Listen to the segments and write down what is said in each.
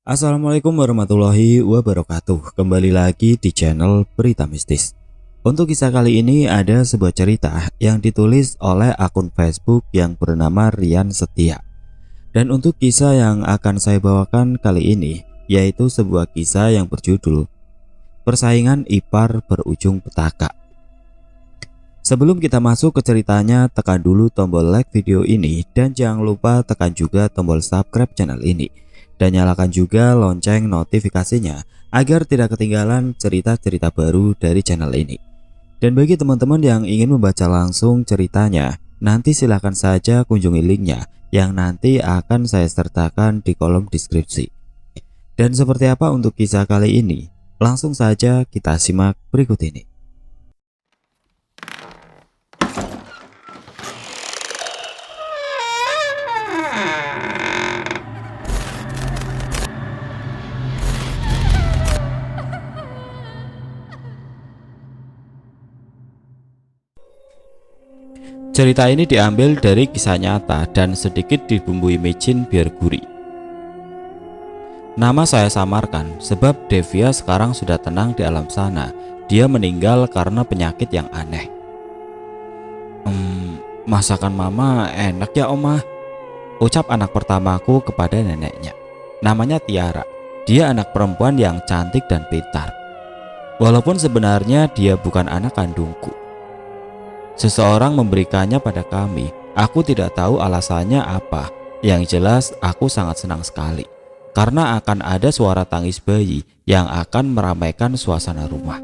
Assalamualaikum warahmatullahi wabarakatuh. Kembali lagi di channel Berita Mistis. Untuk kisah kali ini ada sebuah cerita yang ditulis oleh akun Facebook yang bernama Rian Setia. Dan untuk kisah yang akan saya bawakan kali ini yaitu sebuah kisah yang berjudul Persaingan Ipar Berujung Petaka. Sebelum kita masuk ke ceritanya, tekan dulu tombol like video ini dan jangan lupa tekan juga tombol subscribe channel ini. Dan nyalakan juga lonceng notifikasinya agar tidak ketinggalan cerita-cerita baru dari channel ini. Dan bagi teman-teman yang ingin membaca langsung ceritanya, nanti silahkan saja kunjungi linknya yang nanti akan saya sertakan di kolom deskripsi. Dan seperti apa untuk kisah kali ini? Langsung saja kita simak berikut ini. Cerita ini diambil dari kisah nyata dan sedikit dibumbui micin biar gurih. Nama saya samarkan sebab Devia sekarang sudah tenang di alam sana. Dia meninggal karena penyakit yang aneh. Masakan mama enak ya Oma, ucap anak pertamaku kepada neneknya. Namanya Tiara. Dia anak perempuan yang cantik dan pintar. Walaupun sebenarnya dia bukan anak kandungku. Seseorang memberikannya pada kami. Aku tidak tahu alasannya apa. Yang jelas aku sangat senang sekali karena akan ada suara tangis bayi yang akan meramaikan suasana rumah.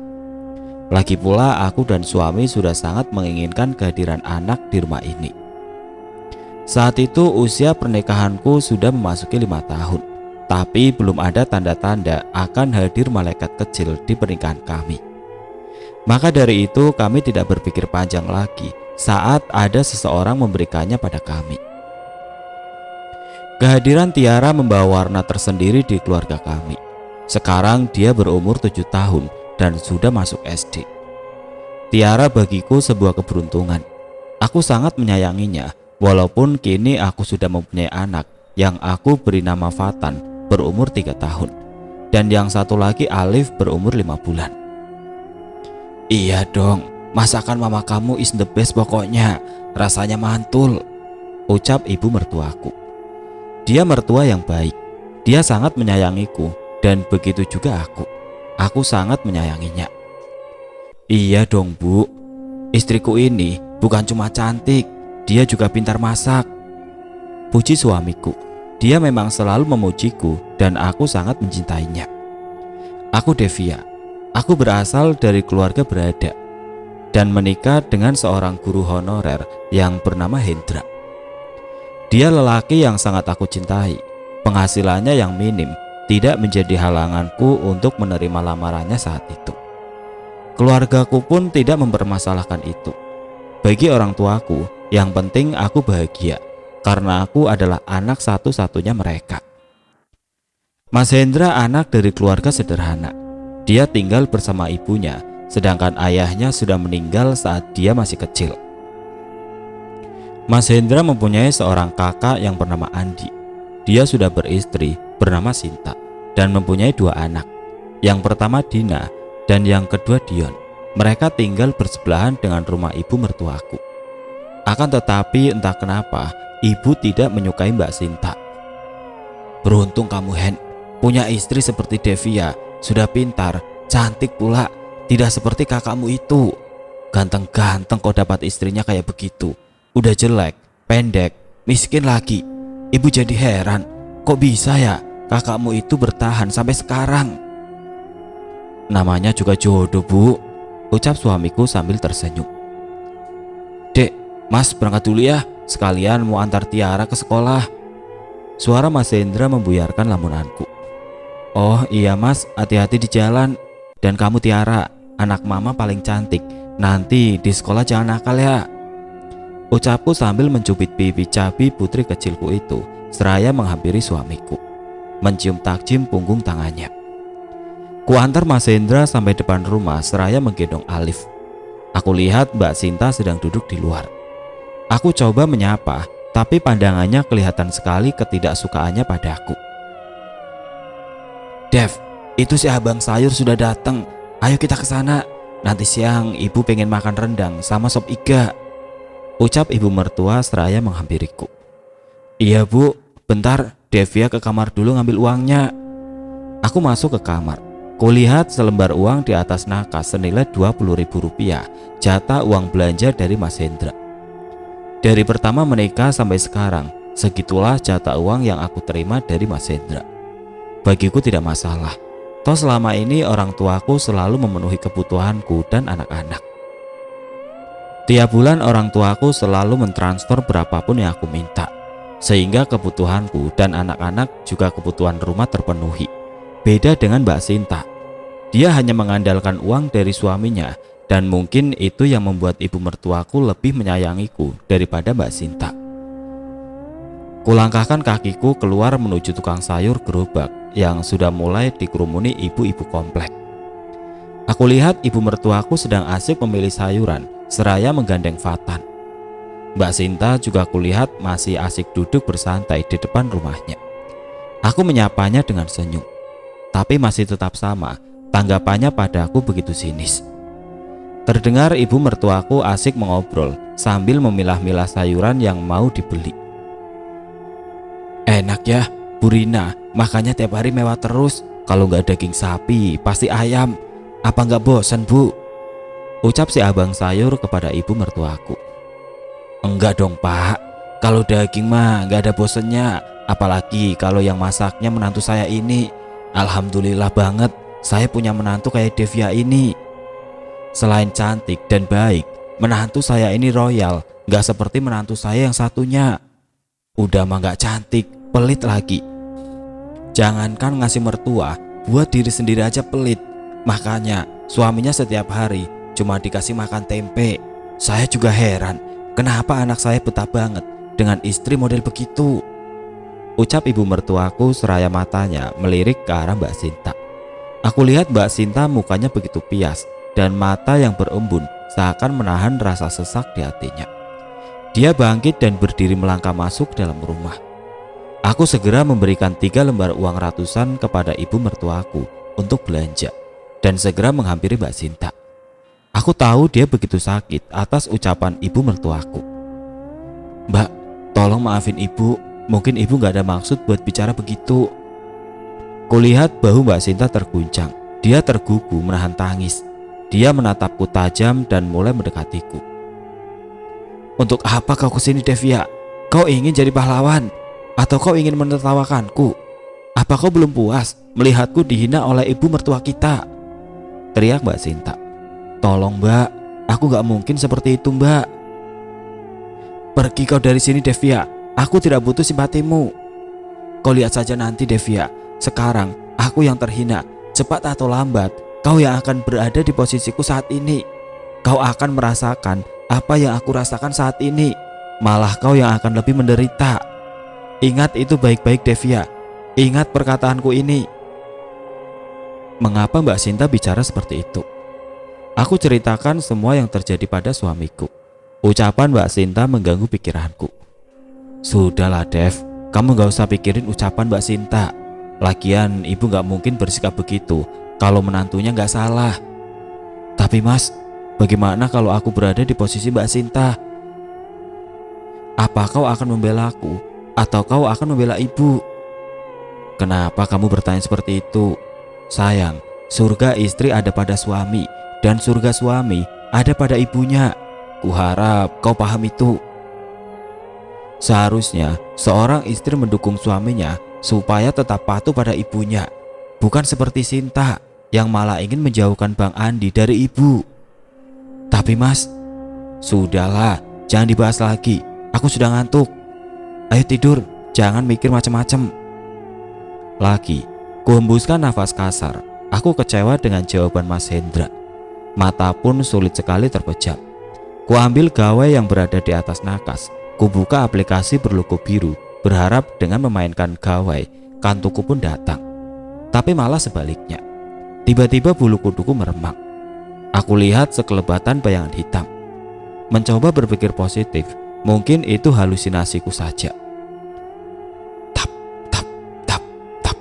Lagi pula aku dan suami sudah sangat menginginkan kehadiran anak di rumah ini. Saat itu usia pernikahanku sudah memasuki 5 tahun, tapi belum ada tanda-tanda akan hadir malaikat kecil di pernikahan kami. Maka dari itu kami tidak berpikir panjang lagi saat ada seseorang memberikannya pada kami. Kehadiran Tiara membawa warna tersendiri di keluarga kami. Sekarang dia berumur 7 tahun dan sudah masuk SD. Tiara bagiku sebuah keberuntungan. Aku sangat menyayanginya, walaupun kini aku sudah mempunyai anak yang aku beri nama Fatan berumur 3 tahun. Dan yang satu lagi Alif berumur 5 bulan. Iya dong, masakan mama kamu is the best pokoknya, rasanya mantul, ucap ibu mertuaku. Dia mertua yang baik, dia sangat menyayangiku dan begitu juga aku. Aku sangat menyayanginya. Iya dong bu, istriku ini bukan cuma cantik, dia juga pintar masak, puji suamiku. Dia memang selalu memujiku dan aku sangat mencintainya. Aku Devia. Aku berasal dari keluarga berada dan menikah dengan seorang guru honorer yang bernama Hendra. Dia lelaki yang sangat aku cintai. Penghasilannya yang minim tidak menjadi halanganku untuk menerima lamarannya saat itu. Keluargaku pun tidak mempermasalahkan itu. Bagi orang tuaku, yang penting aku bahagia karena aku adalah anak satu-satunya mereka. Mas Hendra anak dari keluarga sederhana. Dia tinggal bersama ibunya, sedangkan ayahnya sudah meninggal saat dia masih kecil. Mas Hendra mempunyai seorang kakak yang bernama Andi. Dia sudah beristri bernama Sinta dan mempunyai 2 anak. Yang pertama Dina dan yang kedua Dion. Mereka tinggal bersebelahan dengan rumah ibu mertuaku. Akan tetapi entah kenapa ibu tidak menyukai Mbak Sinta. Beruntung kamu Hen, punya istri seperti Devia. Sudah pintar, cantik pula, tidak seperti kakakmu itu. Ganteng-ganteng kok dapat istrinya kayak begitu. Udah jelek, pendek, miskin lagi. Ibu jadi heran, kok bisa ya kakakmu itu bertahan sampai sekarang? Namanya juga jodoh bu, ucap suamiku sambil tersenyum. Dek, mas berangkat dulu ya, sekalian mau antar Tiara ke sekolah. Suara Mas Hendra membuyarkan lamunanku. Oh iya mas, hati-hati di jalan. Dan kamu Tiara, anak mama paling cantik. Nanti di sekolah jangan nakal ya, ucapku sambil mencubit pipi cabi putri kecilku itu seraya menghampiri suamiku, mencium takjim punggung tangannya. Kuantar Mas Hendra sampai depan rumah seraya menggendong Alif. Aku lihat Mbak Sinta sedang duduk di luar. Aku coba menyapa, tapi pandangannya kelihatan sekali ketidaksukaannya padaku. Dev, itu si abang sayur sudah datang. Ayo kita ke sana. Nanti siang ibu pengen makan rendang sama sop iga, ucap ibu mertua seraya menghampiriku. Iya bu, bentar, Devia ke kamar dulu ngambil uangnya. Aku masuk ke kamar. Kulihat selembar uang di atas nakas senilai Rp20.000, jatah uang belanja dari Mas Hendra. Dari pertama menikah sampai sekarang, segitulah jatah uang yang aku terima dari Mas Hendra. Bagiku tidak masalah. Toh selama ini orang tuaku selalu memenuhi kebutuhanku dan anak-anak. Tiap bulan orang tuaku selalu mentransfer berapapun yang aku minta, sehingga kebutuhanku dan anak-anak juga kebutuhan rumah terpenuhi. Beda dengan Mbak Sinta. Dia hanya mengandalkan uang dari suaminya, dan mungkin itu yang membuat ibu mertuaku lebih menyayangiku daripada Mbak Sinta. Kulangkahkan kakiku keluar menuju tukang sayur gerobak yang sudah mulai dikerumuni ibu-ibu komplek. Aku lihat ibu mertuaku sedang asik memilih sayuran seraya menggandeng Fatan. Mbak Sinta juga kulihat masih asik duduk bersantai di depan rumahnya. Aku menyapanya dengan senyum, tapi masih tetap sama, tanggapannya padaku begitu sinis. Terdengar ibu mertuaku asik mengobrol sambil memilah-milah sayuran yang mau dibeli. Enak ya, Bu Rina, makanya tiap hari mewah terus. Kalau nggak daging sapi, pasti ayam. Apa nggak bosan bu? Ucap si abang sayur kepada ibu mertuaku. Enggak dong pak, kalau daging mah nggak ada bosennya. Apalagi kalau yang masaknya menantu saya ini. Alhamdulillah banget, saya punya menantu kayak Devia ini. Selain cantik dan baik, menantu saya ini royal, nggak seperti menantu saya yang satunya. Udah mah nggak cantik, pelit lagi. Jangankan ngasih mertua, buat diri sendiri aja pelit. Makanya suaminya setiap hari cuma dikasih makan tempe. Saya juga heran, kenapa anak saya betah banget dengan istri model begitu. Ucap ibu mertuaku seraya matanya melirik ke arah Mbak Sinta. Aku lihat Mbak Sinta mukanya begitu pias dan mata yang berembun seakan menahan rasa sesak di hatinya. Dia bangkit dan berdiri melangkah masuk dalam rumah. Aku segera memberikan 3 lembar uang ratusan kepada ibu mertuaku untuk belanja dan segera menghampiri Mbak Sinta. Aku tahu dia begitu sakit atas ucapan ibu mertuaku. Mbak, tolong maafin ibu, mungkin ibu gak ada maksud buat bicara begitu. Kulihat bahu Mbak Sinta terguncang. Dia tergugu menahan tangis. Dia menatapku tajam dan mulai mendekatiku. Untuk apa kau kesini Devia? Kau ingin jadi pahlawan? Atau kau ingin menertawakanku? Apa kau belum puas melihatku dihina oleh ibu mertua kita? Teriak Mbak Sinta. Tolong mbak, aku gak mungkin seperti itu mbak. Pergi kau dari sini Devia, aku tidak butuh simpatimu. Kau lihat saja nanti Devia, sekarang aku yang terhina. Cepat atau lambat, kau yang akan berada di posisiku saat ini. Kau akan merasakan apa yang aku rasakan saat ini. Malah kau yang akan lebih menderita. Ingat itu baik-baik Devia. Ingat perkataanku ini. Mengapa Mbak Sinta bicara seperti itu? Aku ceritakan semua yang terjadi pada suamiku. Ucapan Mbak Sinta mengganggu pikiranku. Sudahlah Dev, kamu gak usah pikirin ucapan Mbak Sinta. Lagian ibu gak mungkin bersikap begitu kalau menantunya gak salah. Tapi mas, bagaimana kalau aku berada di posisi Mbak Sinta? Apa kau akan membela aku? Atau kau akan membela ibu? Kenapa kamu bertanya seperti itu? Sayang, surga istri ada pada suami dan surga suami ada pada ibunya. Kuharap kau paham itu. Seharusnya seorang istri mendukung suaminya supaya tetap patuh pada ibunya, bukan seperti Sinta yang malah ingin menjauhkan Bang Andi dari ibu. Tapi mas, sudahlah, jangan dibahas lagi. Aku sudah ngantuk. Ayo tidur, jangan mikir macam-macam. Lagi, kuhembuskan nafas kasar. Aku kecewa dengan jawaban Mas Hendra. Mata pun sulit sekali terpejam. Kuambil gawai yang berada di atas nakas. Kubuka aplikasi berlogo biru, berharap dengan memainkan gawai, kantuku pun datang. Tapi malah sebaliknya. Tiba-tiba bulu kuduku meremang. Aku lihat sekelebatan bayangan hitam. Mencoba berpikir positif, mungkin itu halusinasiku saja. Tap, tap, tap, tap.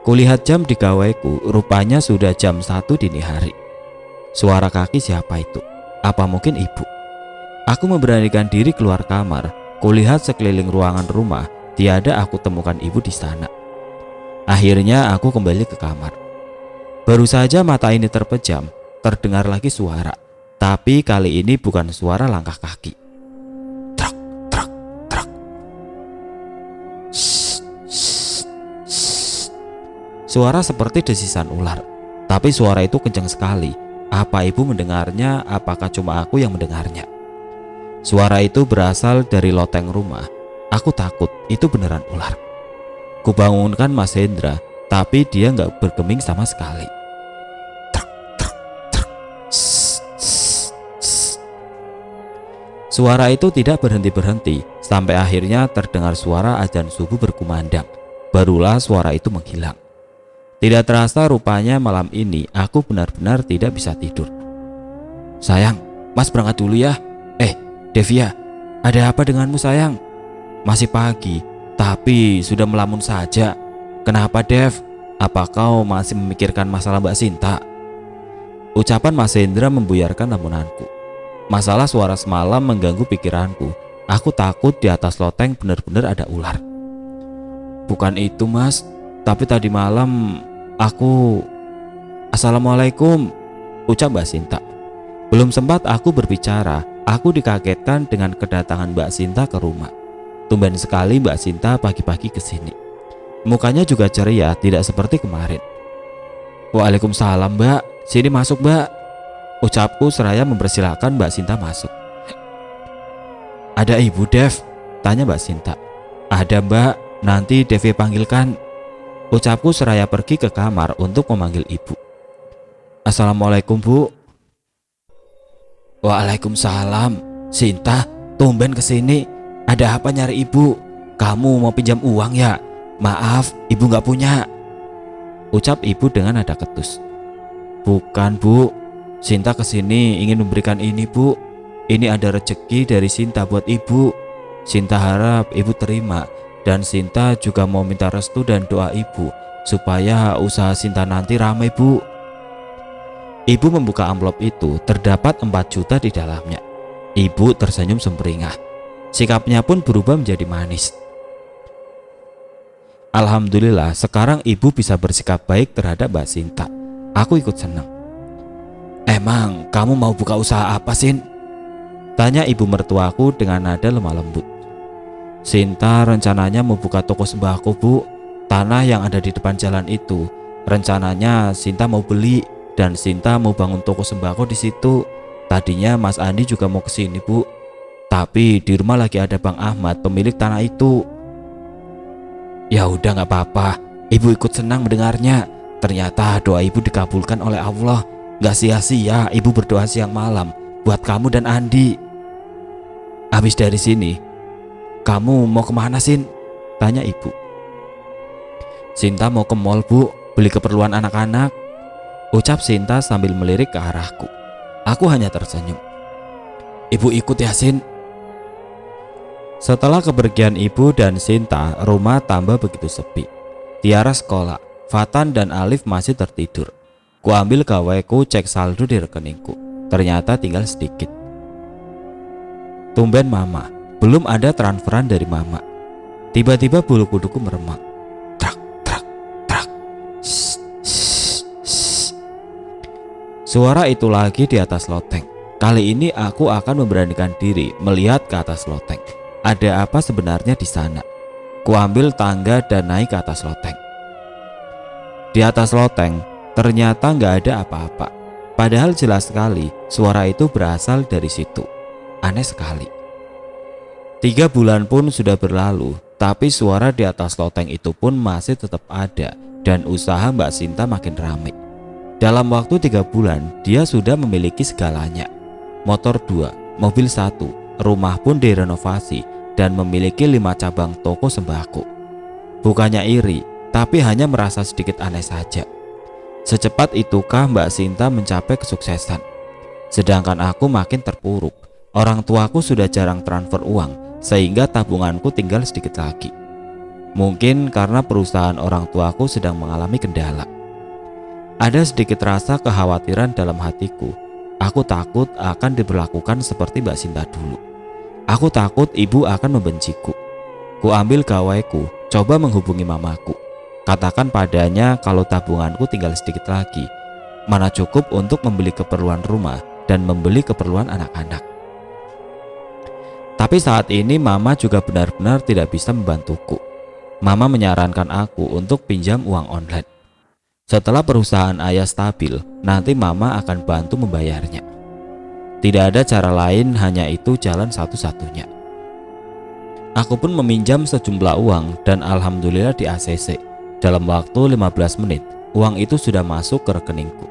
Kulihat jam di gawaiku, rupanya sudah jam 1 dini hari. Suara kaki siapa itu? Apa mungkin ibu? Aku memberanikan diri keluar kamar. Kulihat sekeliling ruangan rumah, tiada aku temukan ibu di sana. Akhirnya aku kembali ke kamar. Baru saja mata ini terpejam, terdengar lagi suara. Tapi kali ini bukan suara langkah kaki. Trak, trak, trak. Shh, shh, shh. Suara seperti desisan ular. Tapi suara itu kencang sekali. Apa ibu mendengarnya? Apakah cuma aku yang mendengarnya? Suara itu berasal dari loteng rumah. Aku takut itu beneran ular. Kubangunkan Mas Hendra, tapi dia nggak bergeming sama sekali. Trak, trak, trak. Shh, shh, shh. Suara itu tidak berhenti-berhenti sampai akhirnya terdengar suara azan subuh berkumandang. Barulah suara itu menghilang. Tidak terasa rupanya malam ini aku benar-benar tidak bisa tidur. Sayang, Mas berangkat dulu ya. Devia, ada apa denganmu sayang? Masih pagi, tapi sudah melamun saja. Kenapa Dev? Apa kau masih memikirkan masalah Mbak Sinta? Ucapan Mas Hendra membuyarkan lamunanku. Masalah suara semalam mengganggu pikiranku. Aku takut di atas loteng benar-benar ada ular. Bukan itu Mas, tapi tadi malam aku... Assalamualaikum, ucap Mbak Sinta. Belum sempat aku berbicara, aku dikagetkan dengan kedatangan Mbak Sinta ke rumah. Tumben sekali Mbak Sinta pagi-pagi ke sini. Mukanya juga ceria, tidak seperti kemarin. Waalaikumsalam Mbak, sini masuk Mbak, ucapku seraya mempersilahkan Mbak Sinta masuk. Ada Ibu Dev? Tanya Mbak Sinta. Ada Mbak, nanti Devi panggilkan, ucapku seraya pergi ke kamar untuk memanggil ibu. Assalamualaikum Bu. Waalaikumsalam. Sinta, tumben kesini. Ada apa nyari ibu? Kamu mau pinjam uang ya? Maaf, ibu nggak punya, ucap ibu dengan nada ketus. Bukan Bu, Sinta kesini ingin memberikan ini Bu. Ini ada rezeki dari Sinta buat ibu. Sinta harap ibu terima. Dan Sinta juga mau minta restu dan doa ibu supaya usaha Sinta nanti ramai Bu. Ibu membuka amplop itu, terdapat 4 juta di dalamnya. Ibu tersenyum sumringah. Sikapnya pun berubah menjadi manis. Alhamdulillah, sekarang ibu bisa bersikap baik terhadap Mbak Sinta. Aku ikut senang. Emang kamu mau buka usaha apa Sin? Tanya ibu mertuaku dengan nada lemah lembut. Sinta rencananya mau buka toko sembako Bu. Tanah yang ada di depan jalan itu rencananya Sinta mau beli. Dan Sinta mau bangun toko sembako di situ. Tadinya Mas Andi juga mau kesini Bu. Tapi di rumah lagi ada Bang Ahmad, pemilik tanah itu. Ya udah nggak apa-apa, ibu ikut senang mendengarnya. Ternyata doa ibu dikabulkan oleh Allah. Nggak sia-sia ibu berdoa siang malam buat kamu dan Andi. Habis dari sini, kamu mau kemana Sin? Tanya ibu. Sinta mau ke mall Bu, beli keperluan anak-anak, ucap Sinta sambil melirik ke arahku. Aku hanya tersenyum. Ibu ikut ya Sin. Setelah kepergian ibu dan Sinta, rumah tambah begitu sepi. Tiara sekolah, Fatan dan Alif masih tertidur. Kuambil gawaiku, cek saldo di rekeningku. Ternyata tinggal sedikit. Tumben Mama, belum ada transferan dari Mama. Tiba-tiba bulu kuduku meremang. Trak, trak, trak. Shh, shh, shh. Suara itu lagi di atas loteng. Kali ini aku akan memberanikan diri melihat ke atas loteng. Ada apa sebenarnya di sana? Kuambil tangga dan naik ke atas loteng. Di atas loteng ternyata nggak ada apa-apa. Padahal jelas sekali suara itu berasal dari situ. Aneh sekali. 3 bulan pun sudah berlalu, tapi suara di atas loteng itu pun masih tetap ada. Dan usaha Mbak Sinta makin ramai. Dalam waktu 3 bulan dia sudah memiliki segalanya. Motor 2, mobil 1, rumah pun direnovasi, dan memiliki 5 cabang toko sembako. Bukannya iri, tapi hanya merasa sedikit aneh saja. Secepat itukah Mbak Sinta mencapai kesuksesan? Sedangkan aku makin terpuruk. Orang tuaku sudah jarang transfer uang, sehingga tabunganku tinggal sedikit lagi. Mungkin karena perusahaan orang tuaku sedang mengalami kendala. Ada sedikit rasa kekhawatiran dalam hatiku. Aku takut akan diperlakukan seperti Mbak Sinta dulu. Aku takut ibu akan membenciku. Ku ambil gawaiku, coba menghubungi mamaku. Katakan padanya kalau tabunganku tinggal sedikit lagi, mana cukup untuk membeli keperluan rumah dan membeli keperluan anak-anak. Tapi saat ini mama juga benar-benar tidak bisa membantuku. Mama menyarankan aku untuk pinjam uang online. Setelah perusahaan ayah stabil, nanti mama akan bantu membayarnya. Tidak ada cara lain, hanya itu jalan satu-satunya. Aku pun meminjam sejumlah uang dan alhamdulillah di ACC. Dalam waktu 15 menit, uang itu sudah masuk ke rekeningku.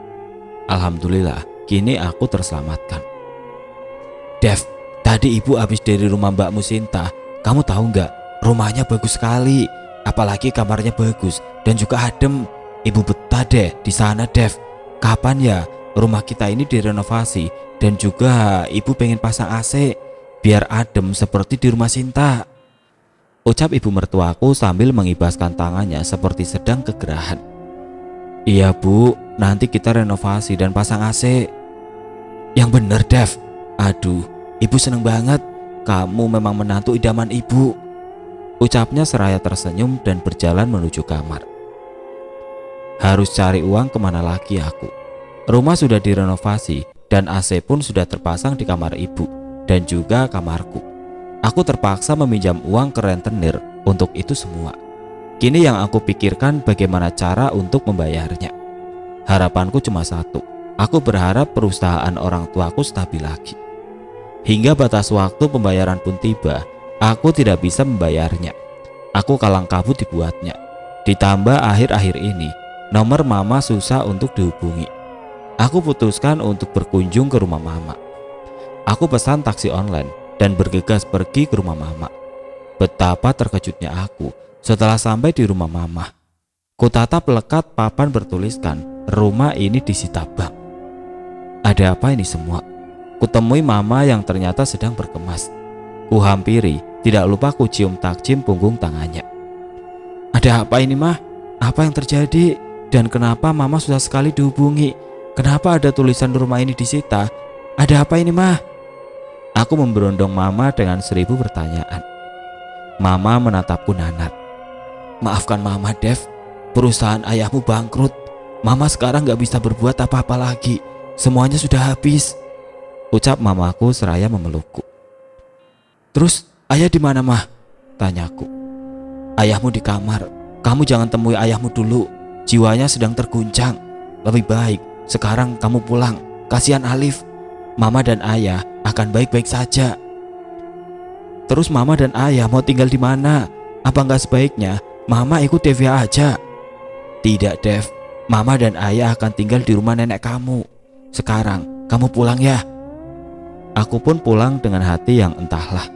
Alhamdulillah, kini aku terselamatkan. Dev, tadi ibu habis dari rumah Mbakmu Sinta. Kamu tahu nggak? Rumahnya bagus sekali, apalagi kamarnya bagus dan juga adem. Ibu betah deh di sana, Dev. Kapan ya rumah kita ini direnovasi dan juga ibu pengen pasang AC biar adem seperti di rumah Sinta. Ucap ibu mertuaku sambil mengibaskan tangannya seperti sedang kegerahan. Iya bu, nanti kita renovasi dan pasang AC. Yang bener Dev. Aduh, ibu seneng banget. Kamu memang menantu idaman ibu. Ucapnya seraya tersenyum dan berjalan menuju kamar. Harus cari uang kemana lagi aku. Rumah sudah direnovasi dan AC pun sudah terpasang di kamar ibu dan juga kamarku. Aku terpaksa meminjam uang ke rentenir untuk itu semua. Kini yang aku pikirkan bagaimana cara untuk membayarnya. Harapanku cuma satu. Aku berharap perusahaan orang tuaku stabil lagi. Hingga batas waktu pembayaran pun tiba. Aku tidak bisa membayarnya. Aku kalang kabut dibuatnya. Ditambah akhir-akhir ini nomor mama susah untuk dihubungi. Aku putuskan untuk berkunjung ke rumah mama. Aku pesan taksi online dan bergegas pergi ke rumah mama. Betapa terkejutnya aku setelah sampai di rumah mama. Kutatap lekat papan bertuliskan rumah ini disita bank. Ada apa ini semua? Kutemui mama yang ternyata sedang berkemas. Kuhampiri, tidak lupa kucium takjim punggung tangannya. Ada apa ini mah? Apa yang terjadi? Dan kenapa mama susah sekali dihubungi? Kenapa ada tulisan rumah ini disita? Ada apa ini mah? Aku memberondong mama dengan 1000 pertanyaan. Mama menatapku nanar. Maafkan mama Dev, perusahaan ayahmu bangkrut. Mama sekarang gak bisa berbuat apa-apa lagi. Semuanya sudah habis. Ucap mamaku seraya memelukku. Terus ayah di mana mah? Tanyaku. Ayahmu di kamar. Kamu jangan temui ayahmu dulu. Jiwanya sedang terguncang. Lebih baik sekarang kamu pulang. Kasihan Alif. Mama dan ayah akan baik-baik saja. Terus mama dan ayah mau tinggal di mana? Apa nggak sebaiknya mama ikut Devia aja? Tidak Dev. Mama dan ayah akan tinggal di rumah nenek kamu. Sekarang kamu pulang ya. Aku pun pulang dengan hati yang entahlah.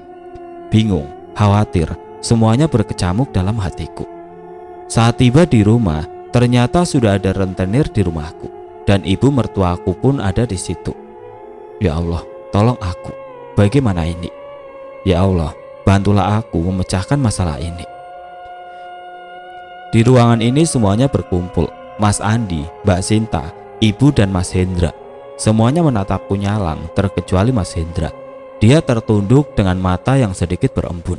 Bingung, khawatir, semuanya berkecamuk dalam hatiku. Saat tiba di rumah, ternyata sudah ada rentenir di rumahku dan ibu mertuaku pun ada di situ. Ya Allah, tolong aku. Bagaimana ini? Ya Allah, bantulah aku memecahkan masalah ini. Di ruangan ini semuanya berkumpul. Mas Andi, Mbak Sinta, Ibu dan Mas Hendra. Semuanya menatapku nyalang terkecuali Mas Hendra. Dia tertunduk dengan mata yang sedikit berembun.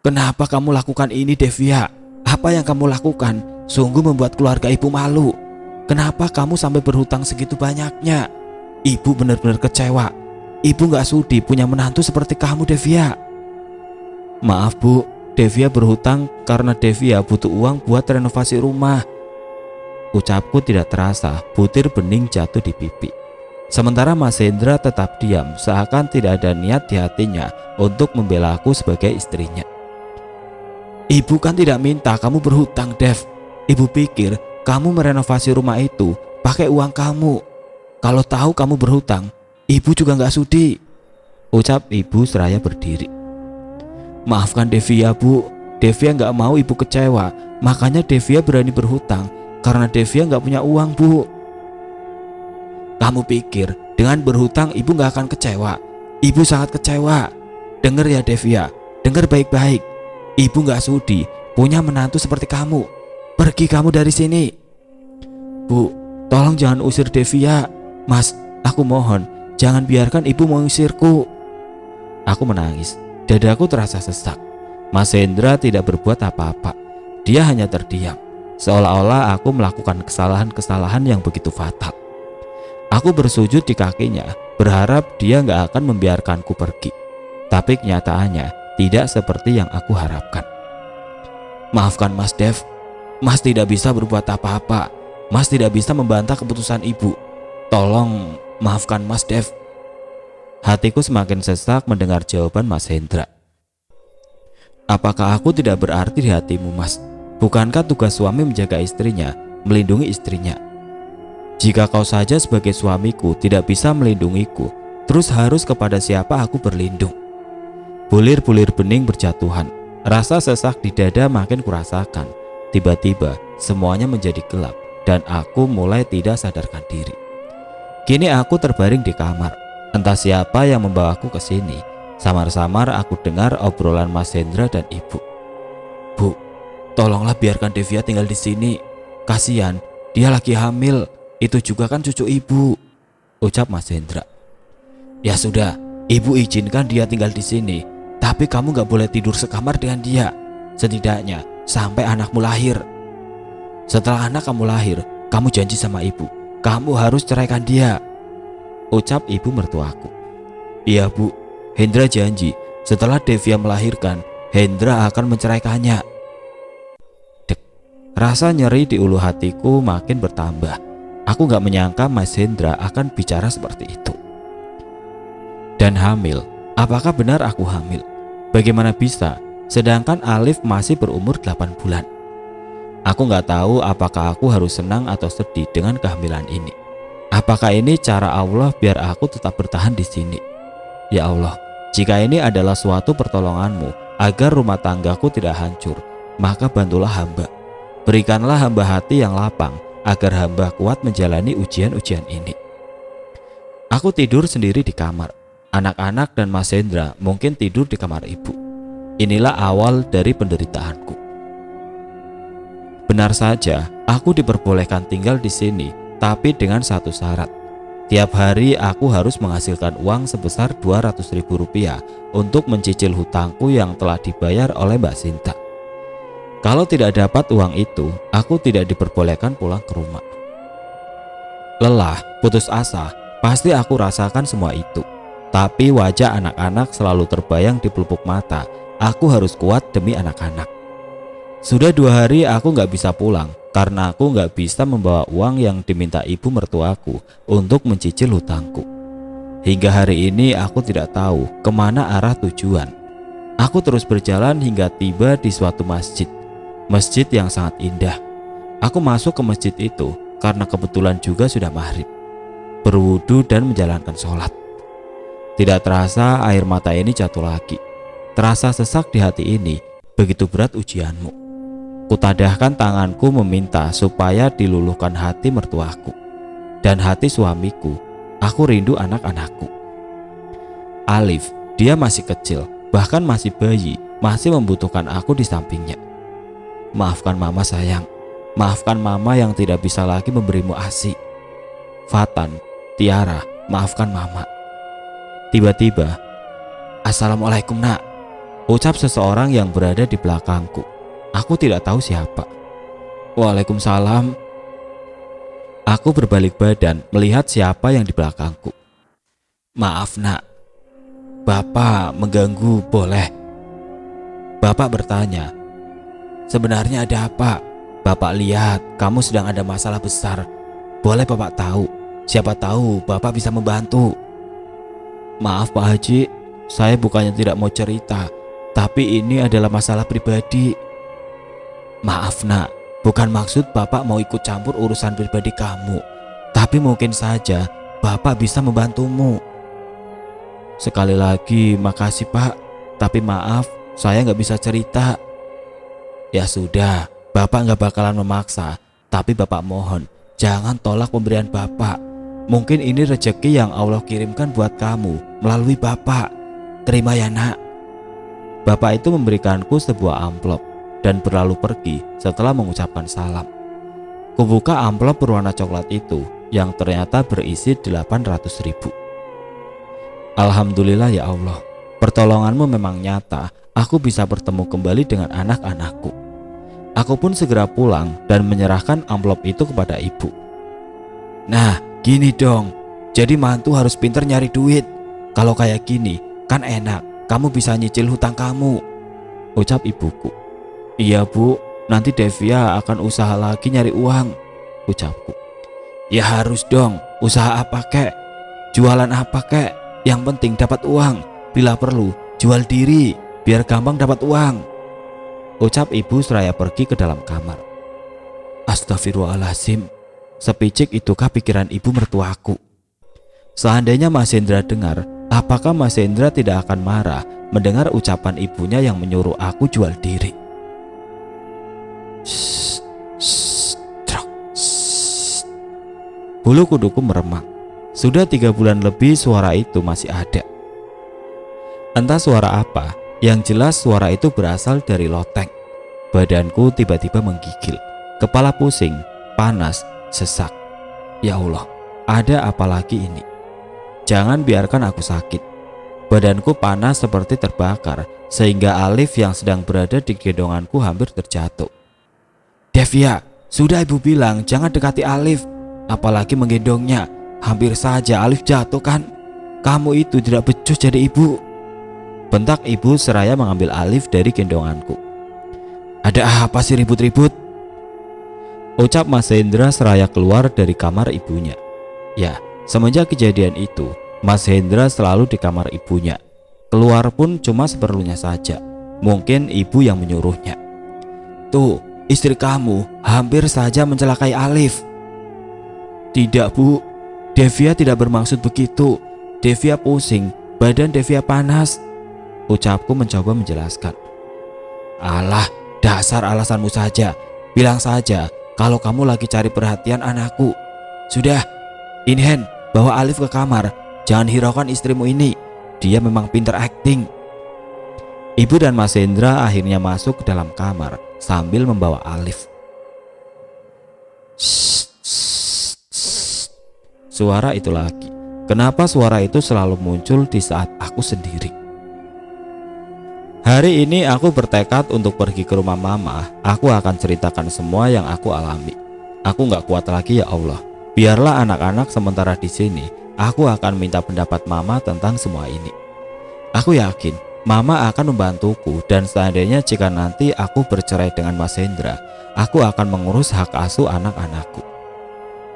Kenapa kamu lakukan ini Devia? Apa yang kamu lakukan sungguh membuat keluarga ibu malu. Kenapa kamu sampai berhutang segitu banyaknya? Ibu benar-benar kecewa. Ibu gak sudi punya menantu seperti kamu Devia. Maaf bu, Devia berhutang karena Devia butuh uang buat renovasi rumah. Ucapku tidak terasa butir bening jatuh di pipi. Sementara Mas Hendra tetap diam seakan tidak ada niat di hatinya untuk membela aku sebagai istrinya. Ibu kan tidak minta kamu berhutang Dev. Ibu pikir kamu merenovasi rumah itu pakai uang kamu. Kalau tahu kamu berhutang, ibu juga gak sudi. Ucap ibu seraya berdiri. Maafkan Devia bu, Devia gak mau ibu kecewa. Makanya Devia berani berhutang karena Devia gak punya uang bu. Kamu pikir dengan berhutang ibu gak akan kecewa? Ibu sangat kecewa. Dengar ya Devia, dengar baik-baik. Ibu gak sudi punya menantu seperti kamu. Pergi kamu dari sini. Bu, tolong jangan usir Devia. Mas, aku mohon, jangan biarkan ibu mengusirku. Aku menangis, dadaku terasa sesak. Mas Hendra tidak berbuat apa-apa. Dia hanya terdiam, seolah-olah aku melakukan kesalahan-kesalahan yang begitu fatal. Aku bersujud di kakinya, berharap dia gak akan membiarkanku pergi. Tapi kenyataannya tidak seperti yang aku harapkan. Maafkan Mas Dev, Mas tidak bisa berbuat apa-apa. Mas tidak bisa membantah keputusan ibu. Tolong maafkan Mas Dev. Hatiku semakin sesak mendengar jawaban Mas Hendra. Apakah aku tidak berarti di hatimu, Mas? Bukankah tugas suami menjaga istrinya, melindungi istrinya? Jika kau saja sebagai suamiku tidak bisa melindungiku, terus harus kepada siapa aku berlindung? Bulir-bulir bening berjatuhan. Rasa sesak di dada makin kurasakan. Tiba-tiba semuanya menjadi gelap dan aku mulai tidak sadarkan diri. Kini aku terbaring di kamar. Entah siapa yang membawaku ke sini. Samar-samar aku dengar obrolan Mas Hendra dan ibu. Bu, tolonglah biarkan Devia tinggal di sini. Kasihan, dia lagi hamil. Itu juga kan cucu ibu, ucap Mas Hendra. Ya sudah, ibu izinkan dia tinggal di sini. Tapi kamu gak boleh tidur sekamar dengan dia. Setidaknya sampai anakmu lahir. Setelah anak kamu lahir, kamu janji sama ibu, kamu harus ceraikan dia, ucap ibu mertuaku. Iya bu, Hendra janji setelah Devia melahirkan, Hendra akan menceraikannya. Dek, rasa nyeri di ulu hatiku makin bertambah. Aku gak menyangka Mas Hendra akan bicara seperti itu. Dan hamil, apakah benar aku hamil? Bagaimana bisa, sedangkan Alif masih berumur 8 bulan. Aku gak tahu apakah aku harus senang atau sedih dengan kehamilan ini. Apakah ini cara Allah biar aku tetap bertahan di sini? Ya Allah, jika ini adalah suatu pertolongan-Mu agar rumah tanggaku tidak hancur, maka bantulah hamba. Berikanlah hamba hati yang lapang agar hamba kuat menjalani ujian-ujian ini. Aku tidur sendiri di kamar. Anak-anak dan Mas Hendra mungkin tidur di kamar ibu. Inilah awal dari penderitaanku. Benar saja, aku diperbolehkan tinggal di sini, tapi dengan satu syarat. Tiap hari aku harus menghasilkan uang sebesar Rp200.000 untuk mencicil hutangku yang telah dibayar oleh Mbak Sinta. Kalau tidak dapat uang itu, aku tidak diperbolehkan pulang ke rumah. Lelah, putus asa, pasti aku rasakan semua itu. Tapi wajah anak-anak selalu terbayang di pelupuk mata. Aku harus kuat demi anak-anak. Sudah 2 hari aku gak bisa pulang karena aku gak bisa membawa uang yang diminta ibu mertuaku untuk mencicil hutangku. Hingga hari ini aku tidak tahu kemana arah tujuan. Aku terus berjalan hingga tiba di suatu masjid. Masjid yang sangat indah. Aku masuk ke masjid itu karena kebetulan juga sudah maghrib. Berwudu dan menjalankan sholat. Tidak terasa air mata ini jatuh lagi. Terasa sesak di hati ini, begitu berat ujianmu. Kutadahkan tanganku meminta supaya diluluhkan hati mertuaku dan hati suamiku. Aku rindu anak-anakku. Alif, dia masih kecil, bahkan masih bayi, masih membutuhkan aku di sampingnya. Maafkan mama sayang, maafkan mama yang tidak bisa lagi memberimu ASI. Fatan, Tiara, maafkan mama. Tiba-tiba, Assalamualaikum nak, ucap seseorang yang berada di belakangku. Aku tidak tahu siapa. Waalaikumsalam. Aku berbalik badan melihat siapa yang di belakangku. Maaf nak, Bapak mengganggu boleh? Bapak bertanya. Sebenarnya ada apa? Bapak lihat kamu sedang ada masalah besar. Boleh Bapak tahu? Siapa tahu Bapak bisa membantu. Maaf Pak Haji, saya bukannya tidak mau cerita, tapi ini adalah masalah pribadi. Maaf nak, bukan maksud Bapak mau ikut campur urusan pribadi kamu, tapi mungkin saja Bapak bisa membantumu. Sekali lagi makasih Pak, tapi maaf saya nggak bisa cerita. Ya sudah, Bapak nggak bakalan memaksa, tapi Bapak mohon jangan tolak pemberian Bapak. Mungkin ini rezeki yang Allah kirimkan buat kamu melalui Bapak. Terima ya nak. Bapak itu memberikanku sebuah amplop dan berlalu pergi setelah mengucapkan salam. Kubuka amplop berwarna coklat itu yang ternyata berisi 800.000. Alhamdulillah ya Allah, pertolonganmu memang nyata. Aku bisa bertemu kembali dengan anak-anakku. Aku pun segera pulang dan menyerahkan amplop itu kepada ibu. Nah, gini dong. Jadi mantu harus pinter nyari duit. Kalau kayak gini, kan enak. Kamu bisa nyicil hutang kamu, ucap ibuku. Iya bu, nanti Devia akan usaha lagi nyari uang, ucapku. Ya harus dong, usaha apa kek? Jualan apa kek? Yang penting dapat uang. Bila perlu, jual diri, biar gampang dapat uang, ucap ibu seraya pergi ke dalam kamar. Astagfirullahaladzim, sepicik itukah pikiran ibu mertuaku? Seandainya Mas Hendra dengar, apakah Mas Hendra tidak akan marah mendengar ucapan ibunya yang menyuruh aku jual diri? Bulu kuduku meremang. Sudah 3 bulan lebih suara itu masih ada. Entah suara apa, yang jelas suara itu berasal dari loteng. Badanku tiba-tiba menggigil, kepala pusing, panas, sesak. Ya Allah, ada apa lagi ini? Jangan biarkan aku sakit. Badanku panas seperti terbakar, sehingga Alif yang sedang berada di gendonganku hampir terjatuh. Devia, sudah ibu bilang jangan dekati Alif, apalagi menggendongnya. Hampir saja Alif jatuh kan? Kamu itu tidak becus jadi ibu, bentak ibu seraya mengambil Alif dari gendonganku. Ada apa sih ribut-ribut? Ucap Mas Hendra seraya keluar dari kamar ibunya. Ya, semenjak kejadian itu, Mas Hendra selalu di kamar ibunya. Keluar pun cuma seperlunya saja. Mungkin ibu yang menyuruhnya. Tuh, istri kamu hampir saja mencelakai Alif. Tidak bu, Devia tidak bermaksud begitu. Devia pusing, badan Devia panas, ucapku mencoba menjelaskan. Alah, dasar alasanmu saja. Bilang saja kalau kamu lagi cari perhatian anakku. Sudah, Inhen, bawa Alif ke kamar. Jangan hiraukan istrimu ini. Dia memang pintar acting. Ibu dan Mas Hendra akhirnya masuk ke dalam kamar sambil membawa Alif. Suara itu lagi. Kenapa suara itu selalu muncul di saat aku sendiri? Hari ini aku bertekad untuk pergi ke rumah mama. Aku akan ceritakan semua yang aku alami. Aku gak kuat lagi ya Allah. Biarlah anak-anak sementara di sini. Aku akan minta pendapat mama tentang semua ini. Aku yakin mama akan membantuku, dan seandainya jika nanti aku bercerai dengan Mas Hendra, aku akan mengurus hak asuh anak-anakku.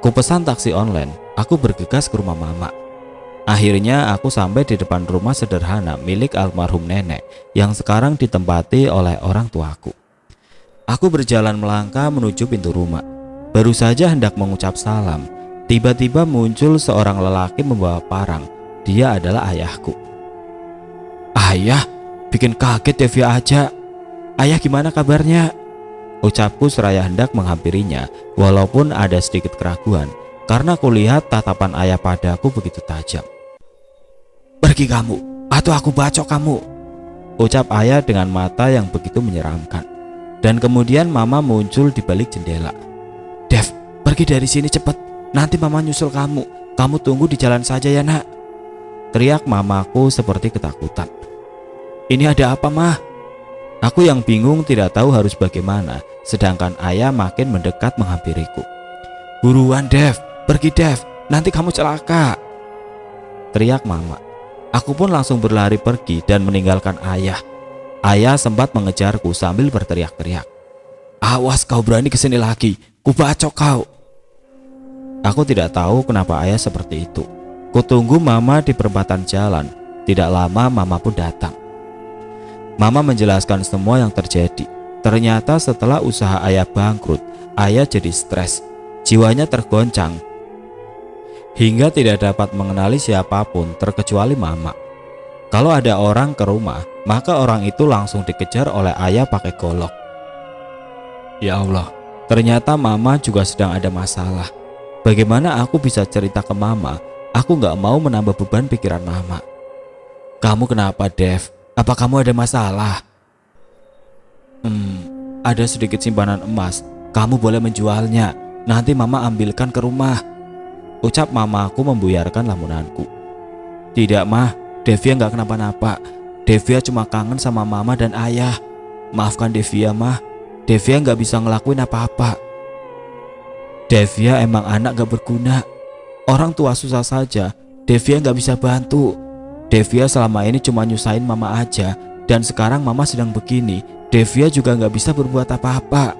Ku pesan taksi online. Aku bergegas ke rumah mama. Akhirnya aku sampai di depan rumah sederhana milik almarhum nenek yang sekarang ditempati oleh orang tuaku. Aku berjalan melangkah menuju pintu rumah. Baru saja hendak mengucap salam, tiba-tiba muncul seorang lelaki membawa parang. Dia adalah ayahku. Ayah, bikin kaget Devia aja. Ayah gimana kabarnya? Ucapku seraya hendak menghampirinya, walaupun ada sedikit keraguan karena kulihat tatapan ayah padaku begitu tajam. Pergi kamu, atau aku bacok kamu, ucap ayah dengan mata yang begitu menyeramkan. Dan kemudian mama muncul di balik jendela. Dev, pergi dari sini cepat, nanti mama nyusul kamu. Kamu tunggu di jalan saja ya nak, teriak mamaku seperti ketakutan. Ini ada apa mah? Aku yang bingung tidak tahu harus bagaimana, sedangkan ayah makin mendekat menghampiriku. Buruan Dev, pergi Dev, nanti kamu celaka, teriak mama. Aku pun langsung berlari pergi dan meninggalkan ayah. Ayah sempat mengejarku sambil berteriak-teriak. Awas kau berani kesini lagi, ku bacok kau. Aku tidak tahu kenapa ayah seperti itu. Kutunggu mama di perempatan jalan. Tidak lama mama pun datang. Mama menjelaskan semua yang terjadi. Ternyata setelah usaha ayah bangkrut, ayah jadi stres. Jiwanya tergoncang hingga tidak dapat mengenali siapapun terkecuali mama. Kalau ada orang ke rumah, maka orang itu langsung dikejar oleh ayah pakai golok. Ya Allah, ternyata mama juga sedang ada masalah. Bagaimana aku bisa cerita ke mama? Aku gak mau menambah beban pikiran mama. Kamu kenapa Dev? Apa kamu ada masalah? Ada sedikit simpanan emas. Kamu boleh menjualnya. Nanti mama ambilkan ke rumah. Ucap mamaku membuyarkan lamunanku. Tidak mah, Devia nggak kenapa-napa. Devia cuma kangen sama mama dan ayah. Maafkan Devia mah. Devia nggak bisa ngelakuin apa-apa. Devia emang anak gak berguna. Orang tua susah saja, Devia nggak bisa bantu. Devia selama ini cuma nyusahin mama aja. Dan sekarang mama sedang begini, Devia juga nggak bisa berbuat apa-apa.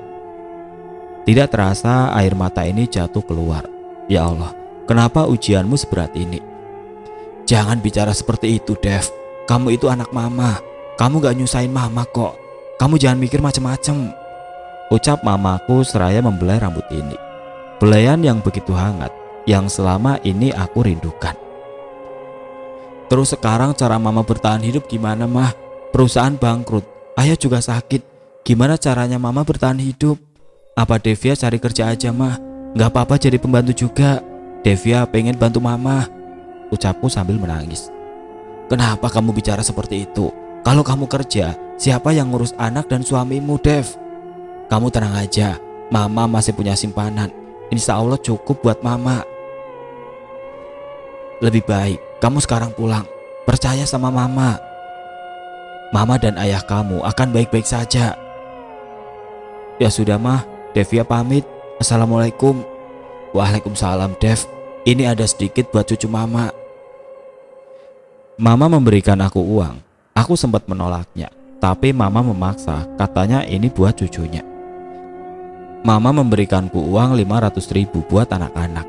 Tidak terasa air mata ini jatuh keluar. Ya Allah, kenapa ujianmu seberat ini? Jangan bicara seperti itu, Dev. Kamu itu anak mama. Kamu gak nyusahin mama kok. Kamu jangan mikir macem-macem. Ucap mamaku seraya membelai rambut ini. Belaian yang begitu hangat, yang selama ini aku rindukan. Terus sekarang cara mama bertahan hidup gimana mah? Perusahaan bangkrut, ayah juga sakit. Gimana caranya mama bertahan hidup? Apa Devia cari kerja aja mah? Gak apa-apa jadi pembantu juga. Devia pengen bantu mama. Ucapku sambil menangis. Kenapa kamu bicara seperti itu? Kalau kamu kerja, siapa yang ngurus anak dan suamimu, Dev? Kamu tenang aja, mama masih punya simpanan. Insya Allah cukup buat mama. Lebih baik kamu sekarang pulang. Percaya sama mama. Mama dan ayah kamu akan baik-baik saja. Ya sudah mah, Devia pamit. Assalamualaikum. Waalaikumsalam, Dev. Ini ada sedikit buat cucu mama. Mama memberikan aku uang. Aku sempat menolaknya, tapi mama memaksa, katanya ini buat cucunya. Mama memberikanku uang 500.000 buat anak-anak.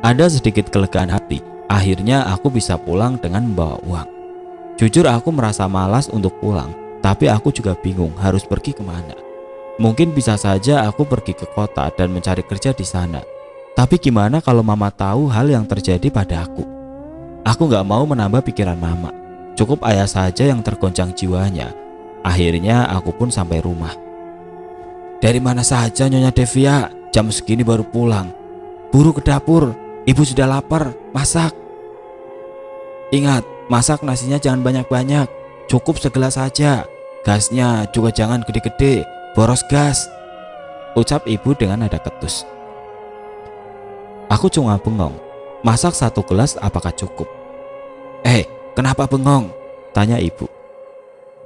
Ada sedikit kelegaan hati. Akhirnya aku bisa pulang dengan membawa uang. Jujur aku merasa malas untuk pulang, tapi aku juga bingung harus pergi kemana. Mungkin bisa saja aku pergi ke kota dan mencari kerja di sana. Tapi gimana kalau mama tahu hal yang terjadi pada aku? Aku gak mau menambah pikiran mama. Cukup ayah saja yang tergoncang jiwanya. Akhirnya aku pun sampai rumah. Dari mana saja Nyonya Devia? Jam segini baru pulang. Buru ke dapur, ibu sudah lapar, masak. Ingat, masak nasinya jangan banyak-banyak. Cukup segelas saja. Gasnya juga jangan gede-gede, boros gas. Ucap ibu dengan nada ketus. Aku cuma bengong. Masak 1 gelas apakah cukup? Kenapa bengong? Tanya ibu.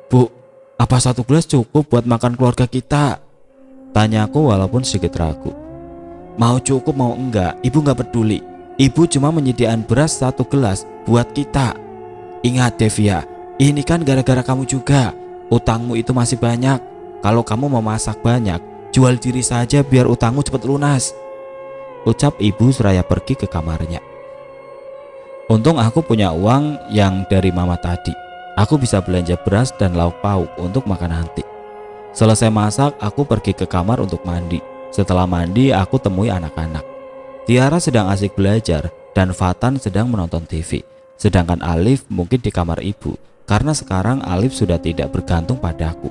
Bu, apa 1 gelas cukup buat makan keluarga kita? Tanya aku walaupun sedikit ragu. Mau cukup mau enggak, ibu gak peduli. Ibu cuma menyediakan beras 1 gelas buat kita. Ingat Devia, ini kan gara-gara kamu juga. Utangmu itu masih banyak. Kalau kamu mau masak banyak, jual diri saja biar utangmu cepat lunas. Ucap ibu seraya pergi ke kamarnya. Untung aku punya uang yang dari mama tadi. Aku bisa belanja beras dan lauk pauk untuk makan nanti. Selesai masak, aku pergi ke kamar untuk mandi. Setelah mandi, aku temui anak-anak. Tiara sedang asik belajar dan Fatan sedang menonton TV. Sedangkan Alif mungkin di kamar ibu, karena sekarang Alif sudah tidak bergantung padaku.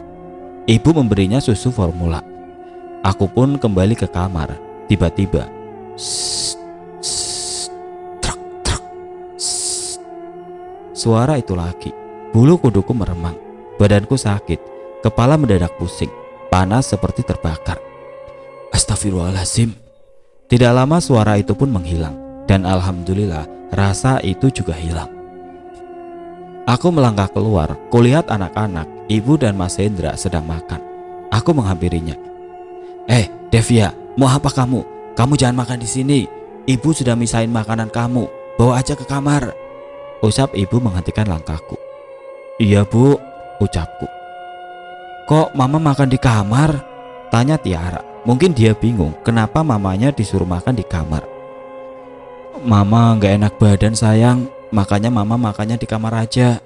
Ibu memberinya susu formula. Aku pun kembali ke kamar. Tiba-tiba, suara itu lagi. Bulu kuduku meremang. Badanku sakit. Kepala mendadak pusing. Panas seperti terbakar. Astagfirullahaladzim. Tidak lama suara itu pun menghilang. Dan alhamdulillah rasa itu juga hilang. Aku melangkah keluar. Kulihat anak-anak, ibu dan Mas Hendra sedang makan. Aku menghampirinya. Devia, mau apa kamu? Kamu jangan makan di sini. Ibu sudah misahin makanan kamu. Bawa aja ke kamar. Ucap ibu menghentikan langkahku. Iya bu, ucapku. Kok mama makan di kamar? Tanya Tiara. Mungkin dia bingung kenapa mamanya disuruh makan di kamar. Mama gak enak badan sayang, makanya mama makannya di kamar aja.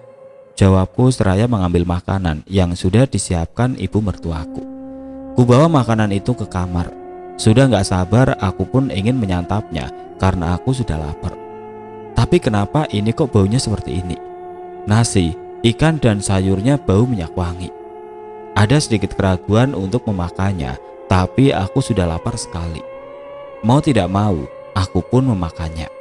Jawabku seraya mengambil makanan yang sudah disiapkan ibu mertuaku. Kubawa makanan itu ke kamar. Sudah gak sabar aku pun ingin menyantapnya karena aku sudah lapar. Tapi kenapa ini kok baunya seperti ini? Nasi, ikan dan sayurnya bau minyak wangi. Ada sedikit keraguan untuk memakannya, tapi aku sudah lapar sekali. Mau tidak mau, aku pun memakannya.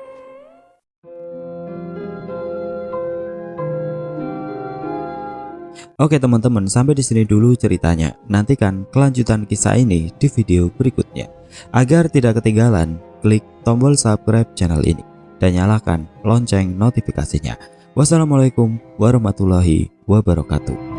Oke teman-teman, sampai di sini dulu ceritanya. Nantikan kelanjutan kisah ini di video berikutnya. Agar tidak ketinggalan, klik tombol subscribe channel ini dan nyalakan lonceng notifikasinya. Wassalamualaikum warahmatullahi wabarakatuh.